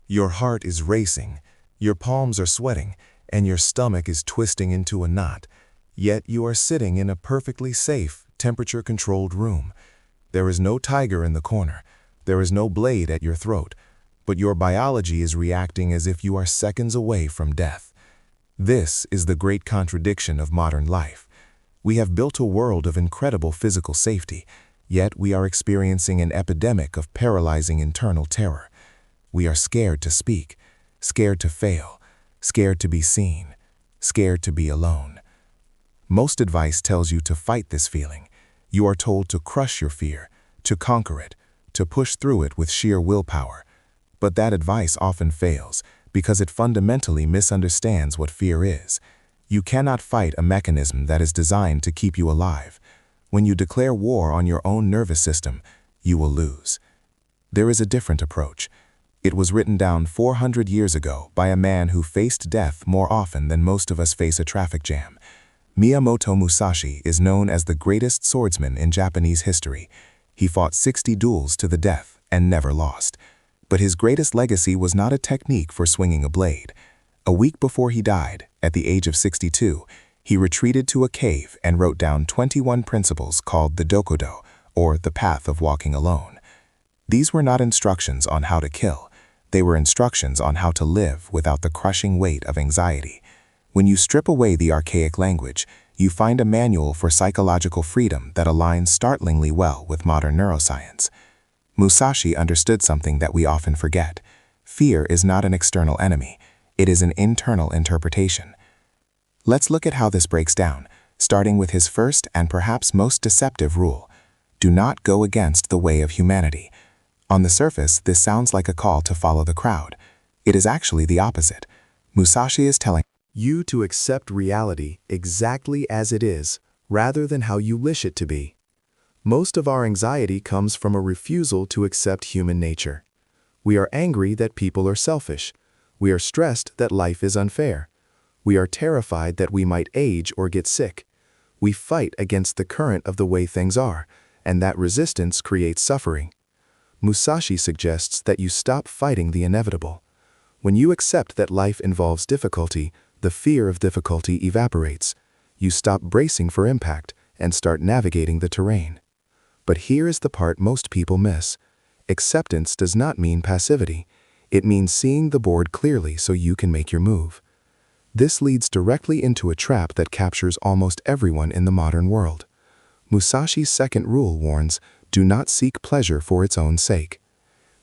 Your heart is racing, your palms are sweating, and your stomach is twisting into a knot. Yet you are sitting in a perfectly safe, temperature-controlled room. There is no tiger in the corner. There is no blade at your throat. But your biology is reacting as if you are seconds away from death. This is the great contradiction of modern life. We have built a world of incredible physical safety, yet we are experiencing an epidemic of paralyzing internal terror. We are scared to speak, scared to fail, scared to be seen, scared to be alone. Most advice tells you to fight this feeling. You are told to crush your fear, to conquer it, to push through it with sheer willpower. But that advice often fails because it fundamentally misunderstands what fear is. You cannot fight a mechanism that is designed to keep you alive. When you declare war on your own nervous system, you will lose. There is a different approach. It was written down 400 years ago by a man who faced death more often than most of us face a traffic jam. Miyamoto Musashi is known as the greatest swordsman in Japanese history. He fought 60 duels to the death and never lost. But his greatest legacy was not a technique for swinging a blade. A week before he died, at the age of 62, he retreated to a cave and wrote down 21 principles called the Dokudo, or the path of walking alone. These were not instructions on how to kill. They were instructions on how to live without the crushing weight of anxiety. When you strip away the archaic language, you find a manual for psychological freedom that aligns startlingly well with modern neuroscience. Musashi understood something that we often forget. Fear is not an external enemy. It is an internal interpretation. Let's look at how this breaks down, starting with his first and perhaps most deceptive rule. Do not go against the way of humanity. On the surface, this sounds like a call to follow the crowd. It is actually the opposite. Musashi is telling you to accept reality exactly as it is, rather than how you wish it to be. Most of our anxiety comes from a refusal to accept human nature. We are angry that people are selfish. We are stressed that life is unfair. We are terrified that we might age or get sick. We fight against the current of the way things are, and that resistance creates suffering. Musashi suggests that you stop fighting the inevitable. When you accept that life involves difficulty, the fear of difficulty evaporates. You stop bracing for impact and start navigating the terrain. But here is the part most people miss. Acceptance does not mean passivity. It means seeing the board clearly so you can make your move. This leads directly into a trap that captures almost everyone in the modern world. Musashi's second rule warns, do not seek pleasure for its own sake.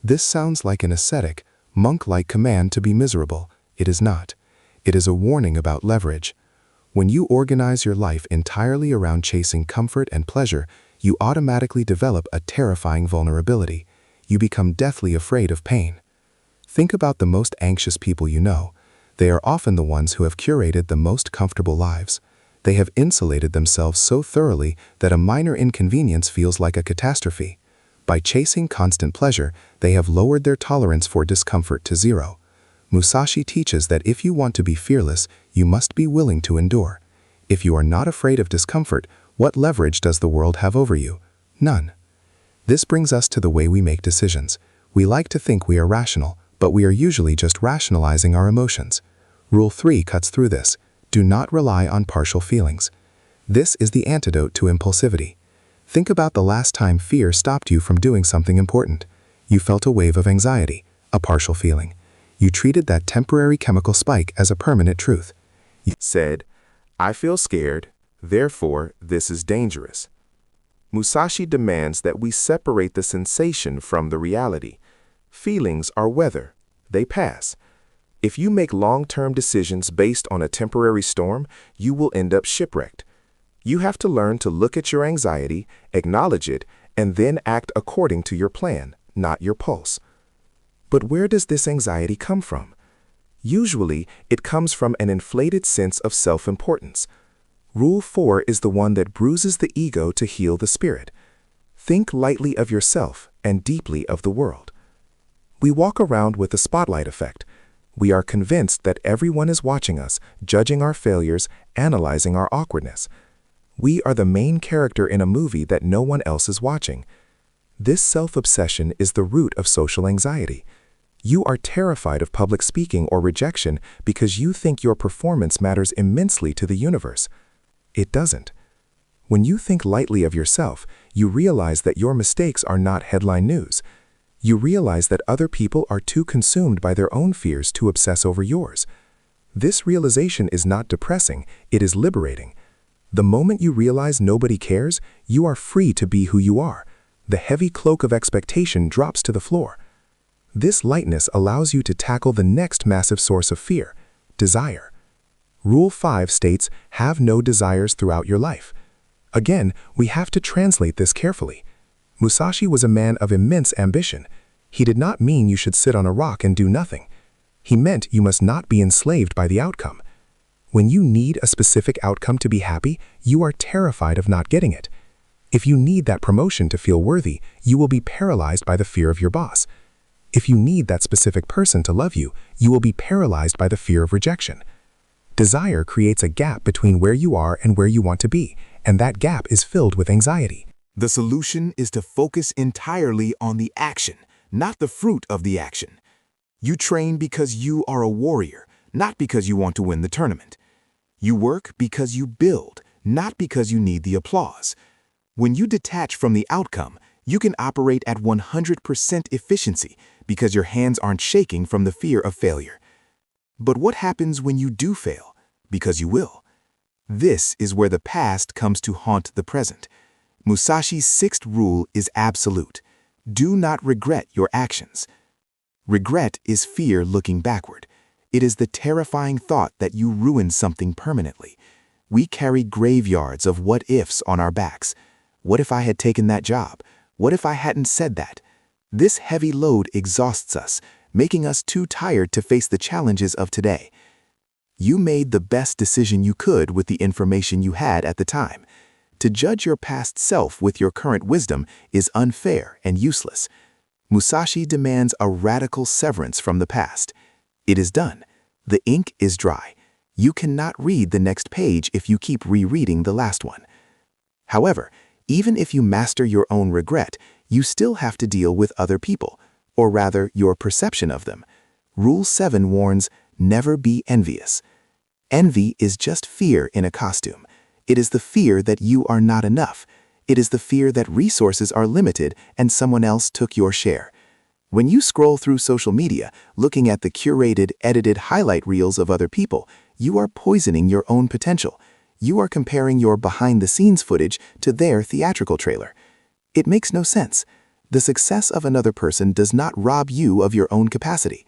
This sounds like an ascetic, monk-like command to be miserable. It is not. It is a warning about leverage. When you organize your life entirely around chasing comfort and pleasure, you automatically develop a terrifying vulnerability. You become deathly afraid of pain. Think about the most anxious people you know. They are often the ones who have curated the most comfortable lives. They have insulated themselves so thoroughly that a minor inconvenience feels like a catastrophe. By chasing constant pleasure, they have lowered their tolerance for discomfort to zero. Musashi teaches that if you want to be fearless, you must be willing to endure. If you are not afraid of discomfort, what leverage does the world have over you? None. This brings us to the way we make decisions. We like to think we are rational, but we are usually just rationalizing our emotions. Rule 3 cuts through this. Do not rely on partial feelings. This is the antidote to impulsivity. Think about the last time fear stopped you from doing something important. You felt a wave of anxiety, a partial feeling. You treated that temporary chemical spike as a permanent truth. You said, I feel scared, therefore this is dangerous. Musashi demands that we separate the sensation from the reality. Feelings are weather. They pass. If you make long-term decisions based on a temporary storm, you will end up shipwrecked. You have to learn to look at your anxiety, acknowledge it, and then act according to your plan, not your pulse. But where does this anxiety come from? Usually, it comes from an inflated sense of self-importance. Rule 4 is the one that bruises the ego to heal the spirit. Think lightly of yourself and deeply of the world. We walk around with the spotlight effect. We are convinced that everyone is watching us, judging our failures, analyzing our awkwardness. We are the main character in a movie that no one else is watching. This self-obsession is the root of social anxiety. You are terrified of public speaking or rejection because you think your performance matters immensely to the universe. It doesn't. When you think lightly of yourself, you realize that your mistakes are not headline news. You realize that other people are too consumed by their own fears to obsess over yours. This realization is not depressing, it is liberating. The moment you realize nobody cares, you are free to be who you are. The heavy cloak of expectation drops to the floor. This lightness allows you to tackle the next massive source of fear, desire. Rule 5 states, have no desires throughout your life. Again, we have to translate this carefully. Musashi was a man of immense ambition. He did not mean you should sit on a rock and do nothing. He meant you must not be enslaved by the outcome. When you need a specific outcome to be happy, you are terrified of not getting it. If you need that promotion to feel worthy, you will be paralyzed by the fear of your boss. If you need that specific person to love you, you will be paralyzed by the fear of rejection. Desire creates a gap between where you are and where you want to be, and that gap is filled with anxiety. The solution is to focus entirely on the action, not the fruit of the action. You train because you are a warrior, not because you want to win the tournament. You work because you build, not because you need the applause. When you detach from the outcome, you can operate at 100% efficiency because your hands aren't shaking from the fear of failure. But what happens when you do fail? Because you will. This is where the past comes to haunt the present. Musashi's 6th rule is absolute. Do not regret your actions. Regret is fear looking backward. It is the terrifying thought that you ruined something permanently. We carry graveyards of what-ifs on our backs. What if I had taken that job? What if I hadn't said that? This heavy load exhausts us, making us too tired to face the challenges of today. You made the best decision you could with the information you had at the time. To judge your past self with your current wisdom is unfair and useless. Musashi demands a radical severance from the past. It is done. The ink is dry. You cannot read the next page if you keep rereading the last one. However, even if you master your own regret, you still have to deal with other people, or rather, your perception of them. Rule 7 warns, never be envious. Envy is just fear in a costume. It is the fear that you are not enough. It is the fear that resources are limited and someone else took your share. When you scroll through social media, looking at the curated, edited highlight reels of other people, you are poisoning your own potential. You are comparing your behind-the-scenes footage to their theatrical trailer. It makes no sense. The success of another person does not rob you of your own capacity.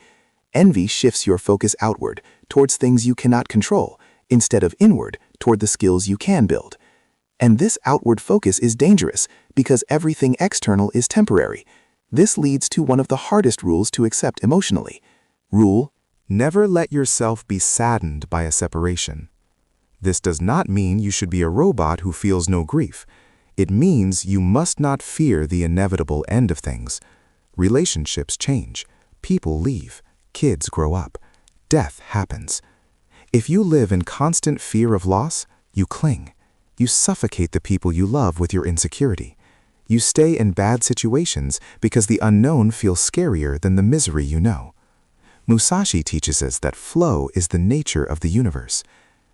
Envy shifts your focus outward, towards things you cannot control, instead of inward, toward the skills you can build. And this outward focus is dangerous because everything external is temporary. This leads to one of the hardest rules to accept emotionally. Rule: never let yourself be saddened by a separation. This does not mean you should be a robot who feels no grief. It means you must not fear the inevitable end of things. Relationships change. People leave. Kids grow up. Death happens. If you live in constant fear of loss, you cling. You suffocate the people you love with your insecurity. You stay in bad situations because the unknown feels scarier than the misery you know. Musashi teaches us that flow is the nature of the universe.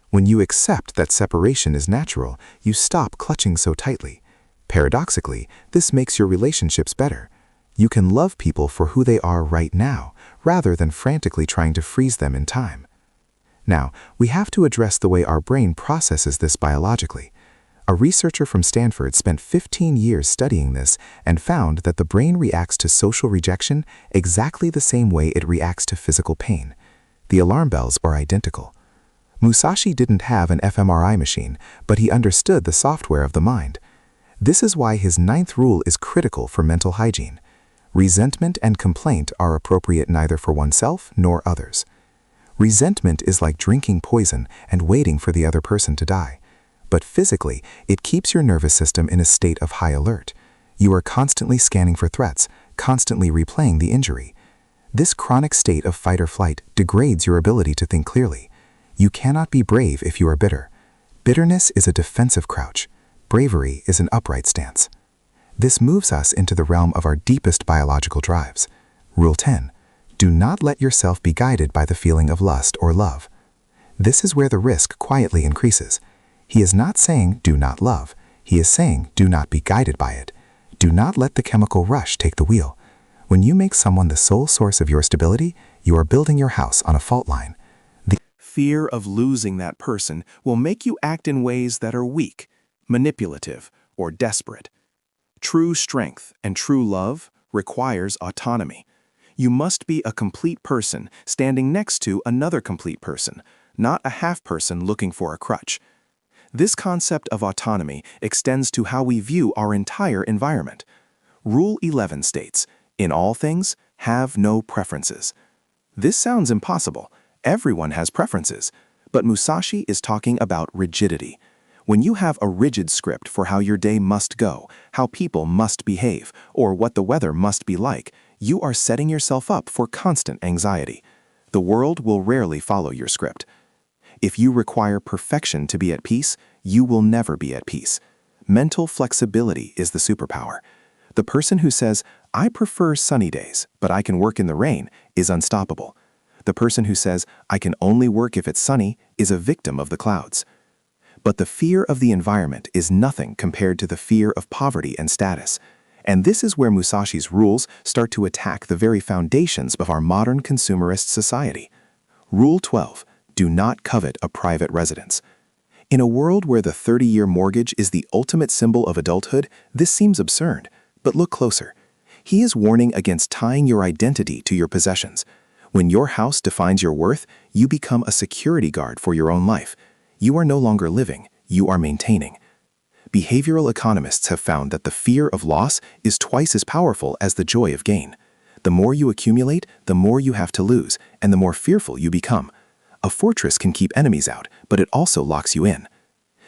When you accept that separation is natural, you stop clutching so tightly. Paradoxically, this makes your relationships better. You can love people for who they are right now, rather than frantically trying to freeze them in time. Now, we have to address the way our brain processes this biologically. A researcher from Stanford spent 15 years studying this and found that the brain reacts to social rejection exactly the same way it reacts to physical pain. The alarm bells are identical. Musashi didn't have an fMRI machine, but he understood the software of the mind. This is why his 9th rule is critical for mental hygiene. Resentment and complaint are appropriate neither for oneself nor others. Resentment is like drinking poison and waiting for the other person to die. But physically, it keeps your nervous system in a state of high alert. You are constantly scanning for threats, constantly replaying the injury. This chronic state of fight or flight degrades your ability to think clearly. You cannot be brave if you are bitter. Bitterness is a defensive crouch. Bravery is an upright stance. This moves us into the realm of our deepest biological drives. Rule 10. Do not let yourself be guided by the feeling of lust or love. This is where the risk quietly increases. He is not saying do not love. He is saying do not be guided by it. Do not let the chemical rush take the wheel. When you make someone the sole source of your stability, you are building your house on a fault line. The fear of losing that person will make you act in ways that are weak, manipulative, or desperate. True strength and true love requires autonomy. You must be a complete person standing next to another complete person, not a half person looking for a crutch. This concept of autonomy extends to how we view our entire environment. Rule 11 states, "In all things, have no preferences." This sounds impossible. Everyone has preferences. But Musashi is talking about rigidity. When you have a rigid script for how your day must go, how people must behave, or what the weather must be like, you are setting yourself up for constant anxiety. The world will rarely follow your script. If you require perfection to be at peace, you will never be at peace. Mental flexibility is the superpower. The person who says, "I prefer sunny days, but I can work in the rain," is unstoppable. The person who says, "I can only work if it's sunny," is a victim of the clouds. But the fear of the environment is nothing compared to the fear of poverty and status. And this is where Musashi's rules start to attack the very foundations of our modern consumerist society. Rule 12. Do not covet a private residence. In a world where the 30-year mortgage is the ultimate symbol of adulthood, this seems absurd. But look closer. He is warning against tying your identity to your possessions. When your house defines your worth, you become a security guard for your own life. You are no longer living, you are maintaining. Behavioral economists have found that the fear of loss is twice as powerful as the joy of gain. The more you accumulate, the more you have to lose, and the more fearful you become. A fortress can keep enemies out, but it also locks you in.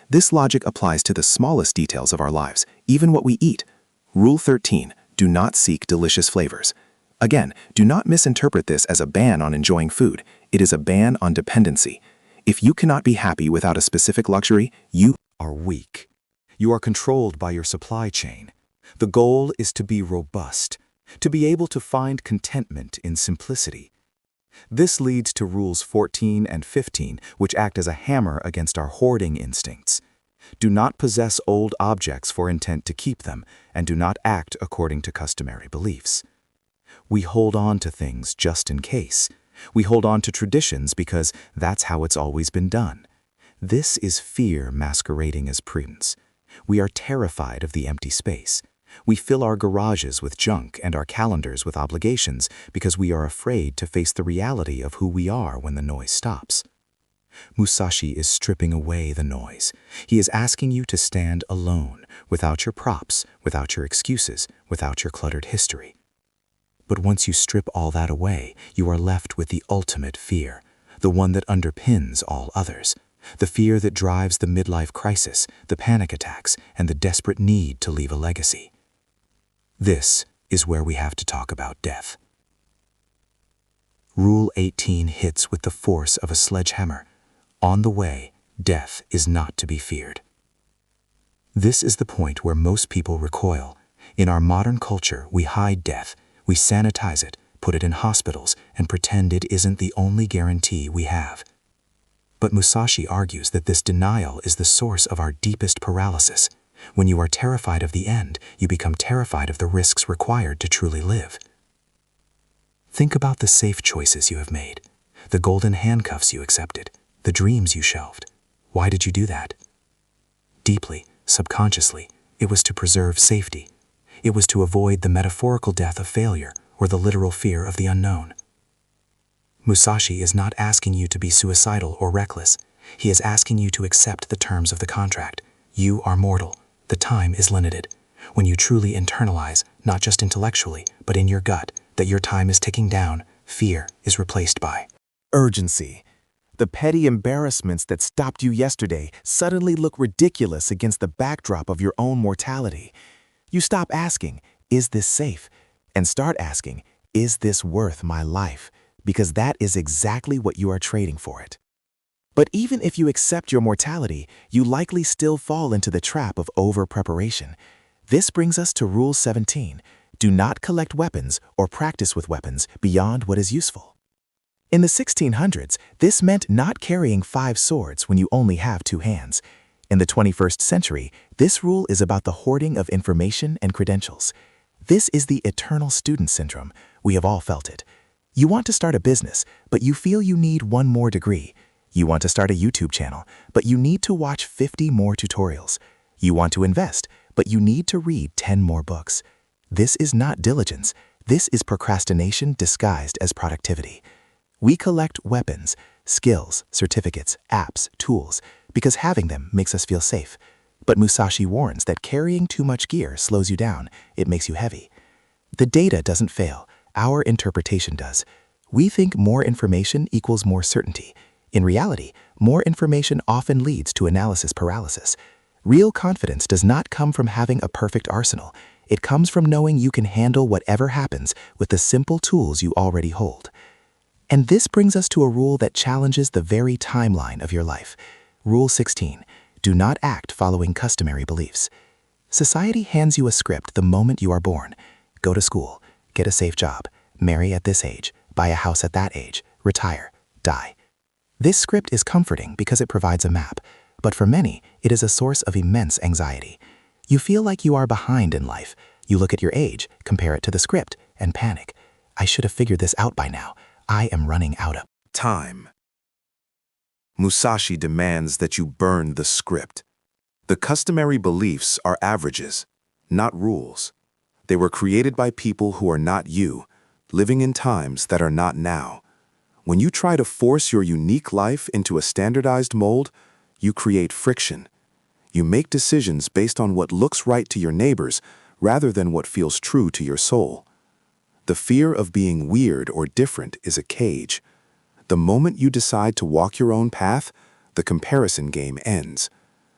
This logic applies to the smallest details of our lives, even what we eat. Rule 13. Do not seek delicious flavors. Again, do not misinterpret this as a ban on enjoying food. It is a ban on dependency. If you cannot be happy without a specific luxury, you are weak. You are controlled by your supply chain. The goal is to be robust, to be able to find contentment in simplicity. This leads to rules 14 and 15, which act as a hammer against our hoarding instincts. Do not possess old objects for intent to keep them, and do not act according to customary beliefs. We hold on to things just in case. We hold on to traditions because that's how it's always been done. This is fear masquerading as prudence. We are terrified of the empty space. We fill our garages with junk and our calendars with obligations because we are afraid to face the reality of who we are when the noise stops. Musashi is stripping away the noise. He is asking you to stand alone, without your props, without your excuses, without your cluttered history. But once you strip all that away, you are left with the ultimate fear, the one that underpins all others, the fear that drives the midlife crisis, the panic attacks, and the desperate need to leave a legacy. This is where we have to talk about death. Rule 18 hits with the force of a sledgehammer. On the way, death is not to be feared. This is the point where most people recoil. In our modern culture, we hide death. We sanitize it, put it in hospitals, and pretend it isn't the only guarantee we have. But Musashi argues that this denial is the source of our deepest paralysis. When you are terrified of the end, you become terrified of the risks required to truly live. Think about the safe choices you have made, the golden handcuffs you accepted, the dreams you shelved. Why did you do that? Deeply, subconsciously, it was to preserve safety. It was to avoid the metaphorical death of failure or the literal fear of the unknown. Musashi is not asking you to be suicidal or reckless. He is asking you to accept the terms of the contract. You are mortal. The time is limited. When you truly internalize, not just intellectually, but in your gut, that your time is ticking down, fear is replaced by urgency. The petty embarrassments that stopped you yesterday suddenly look ridiculous against the backdrop of your own mortality. You stop asking, "Is this safe?" and start asking, "Is this worth my life?" Because that is exactly what you are trading for it. But even if you accept your mortality, you likely still fall into the trap of over-preparation. This brings us to Rule 17. Do not collect weapons or practice with weapons beyond what is useful. In the 1600s, this meant not carrying 5 swords when you only have 2 hands. In the 21st century, this rule is about the hoarding of information and credentials. This is the eternal student syndrome. We have all felt it. You want to start a business, but you feel you need 1 more degree. You want to start a YouTube channel, but you need to watch 50 more tutorials. You want to invest, but you need to read 10 more books. This is not diligence. This is procrastination disguised as productivity. We collect weapons, skills, certificates, apps, tools, because having them makes us feel safe. But Musashi warns that carrying too much gear slows you down. It makes you heavy. The data doesn't fail. Our interpretation does. We think more information equals more certainty. In reality, more information often leads to analysis paralysis. Real confidence does not come from having a perfect arsenal. It comes from knowing you can handle whatever happens with the simple tools you already hold. And this brings us to a rule that challenges the very timeline of your life. Rule 16. Do not act following customary beliefs. Society hands you a script the moment you are born. Go to school, get a safe job, marry at this age, buy a house at that age, retire, die. This script is comforting because it provides a map, but for many, it is a source of immense anxiety. You feel like you are behind in life. You look at your age, compare it to the script, and panic. I should have figured this out by now. I am running out of time. Musashi demands that you burn the script. The customary beliefs are averages, not rules. They were created by people who are not you, living in times that are not now. When you try to force your unique life into a standardized mold, you create friction. You make decisions based on what looks right to your neighbors rather than what feels true to your soul. The fear of being weird or different is a cage. The moment you decide to walk your own path, the comparison game ends.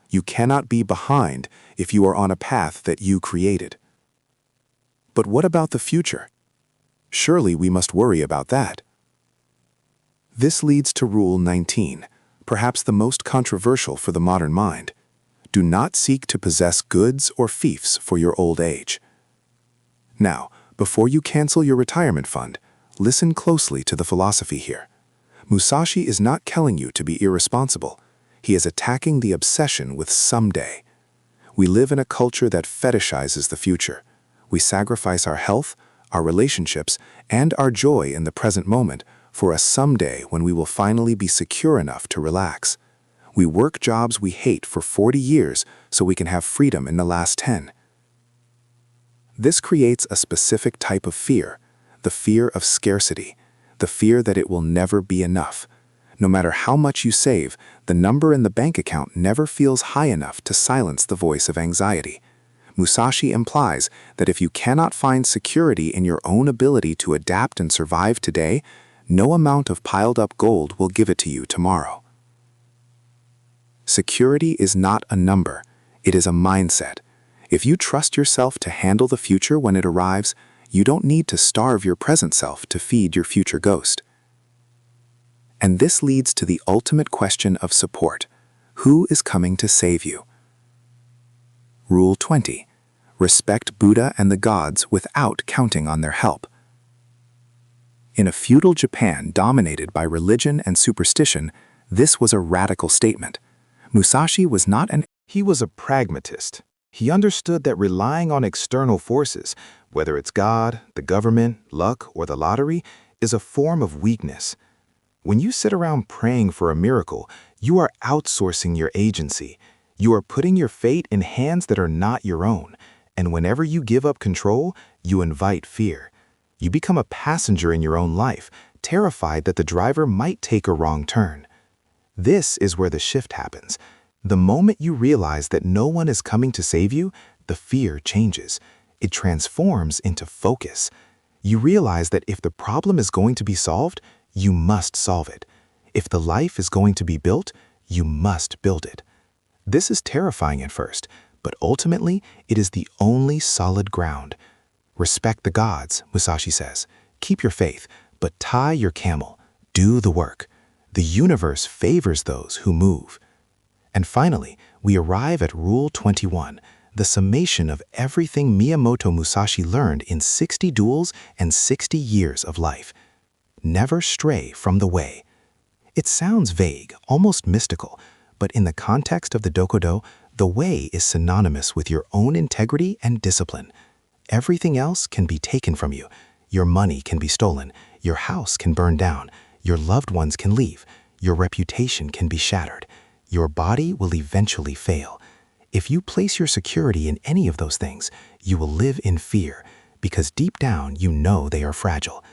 You cannot be behind if you are on a path that you created. But what about the future? Surely we must worry about that. This leads to Rule 19, perhaps the most controversial for the modern mind. Do not seek to possess goods or fiefs for your old age. Now, before you cancel your retirement fund, listen closely to the philosophy here. Musashi is not telling you to be irresponsible. He is attacking the obsession with someday. We live in a culture that fetishizes the future. We sacrifice our health, our relationships, and our joy in the present moment for a someday when we will finally be secure enough to relax. We work jobs we hate for 40 years so we can have freedom in the last 10. This creates a specific type of fear, the fear of scarcity, the fear that it will never be enough. No matter how much you save, the number in the bank account never feels high enough to silence the voice of anxiety. Musashi implies that if you cannot find security in your own ability to adapt and survive today, no amount of piled-up gold will give it to you tomorrow. Security is not a number, it is a mindset. If you trust yourself to handle the future when it arrives, you don't need to starve your present self to feed your future ghost. And this leads to the ultimate question of support. Who is coming to save you? Rule 20. Respect Buddha and the gods without counting on their help. In a feudal Japan dominated by religion and superstition, this was a radical statement. Musashi was not He was a pragmatist. He understood that relying on external forces, whether it's God, the government, luck, or the lottery, is a form of weakness. When you sit around praying for a miracle, you are outsourcing your agency. You are putting your fate in hands that are not your own, and whenever you give up control, you invite fear. You become a passenger in your own life, terrified that the driver might take a wrong turn. This is where the shift happens. The moment you realize that no one is coming to save you, the fear changes. It transforms into focus. You realize that if the problem is going to be solved, you must solve it. If the life is going to be built, you must build it. This is terrifying at first, but ultimately, it is the only solid ground. Respect the gods, Musashi says. Keep your faith, but tie your camel. Do the work. The universe favors those who move. And finally, we arrive at Rule 21, the summation of everything Miyamoto Musashi learned in 60 duels and 60 years of life. Never stray from the way. It sounds vague, almost mystical, but in the context of the Dokudo, the way is synonymous with your own integrity and discipline. Everything else can be taken from you. Your money can be stolen. Your house can burn down. Your loved ones can leave. Your reputation can be shattered. Your body will eventually fail. If you place your security in any of those things, you will live in fear, because deep down you know they are fragile.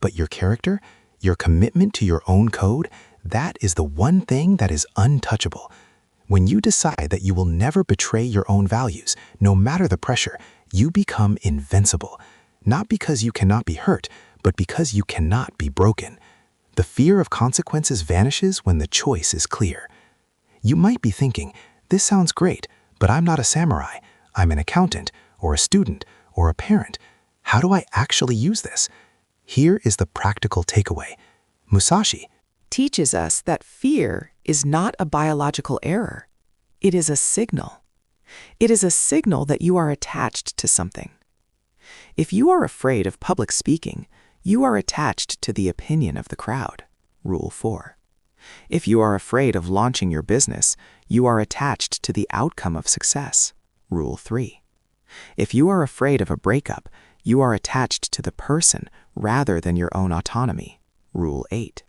But your character, your commitment to your own code, that is the one thing that is untouchable. When you decide that you will never betray your own values, no matter the pressure, you become invincible. Not because you cannot be hurt, but because you cannot be broken. The fear of consequences vanishes when the choice is clear. You might be thinking, this sounds great, but I'm not a samurai. I'm an accountant, or a student, or a parent. How do I actually use this? Here is the practical takeaway. Musashi teaches us that fear is not a biological error. It is a signal. It is a signal that you are attached to something. If you are afraid of public speaking, you are attached to the opinion of the crowd. Rule 4. If you are afraid of launching your business, you are attached to the outcome of success. Rule 3. If you are afraid of a breakup, you are attached to the person rather than your own autonomy. Rule 8.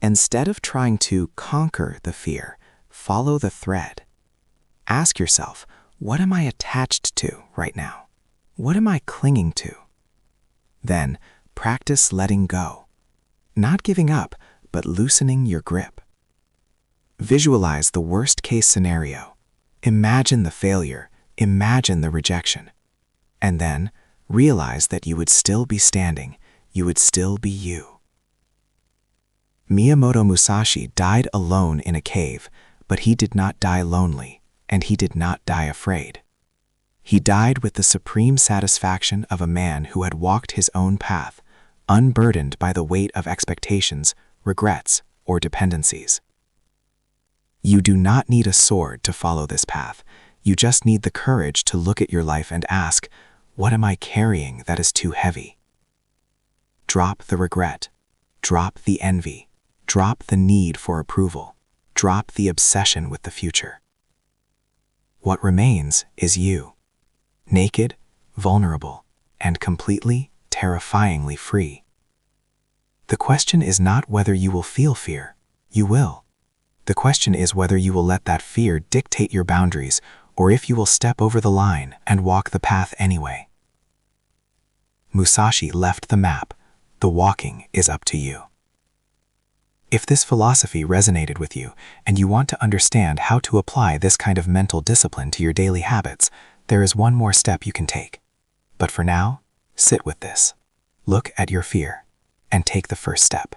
Instead of trying to conquer the fear, follow the thread. Ask yourself, what am I attached to right now? What am I clinging to? Then, practice letting go. Not giving up, but loosening your grip. Visualize the worst-case scenario. Imagine the failure. Imagine the rejection. And then, realize that you would still be standing. You would still be you. Miyamoto Musashi died alone in a cave, but he did not die lonely, and he did not die afraid. He died with the supreme satisfaction of a man who had walked his own path, unburdened by the weight of expectations, regrets, or dependencies. You do not need a sword to follow this path. You just need the courage to look at your life and ask, what am I carrying that is too heavy? Drop the regret. Drop the envy. Drop the need for approval. Drop the obsession with the future. What remains is you. Naked, vulnerable, and completely, terrifyingly free. The question is not whether you will feel fear. You will. The question is whether you will let that fear dictate your boundaries, or if you will step over the line and walk the path anyway. Musashi left the map. The walking is up to you. If this philosophy resonated with you, and you want to understand how to apply this kind of mental discipline to your daily habits, there is one more step you can take. But for now, sit with this. Look at your fear, and take the first step.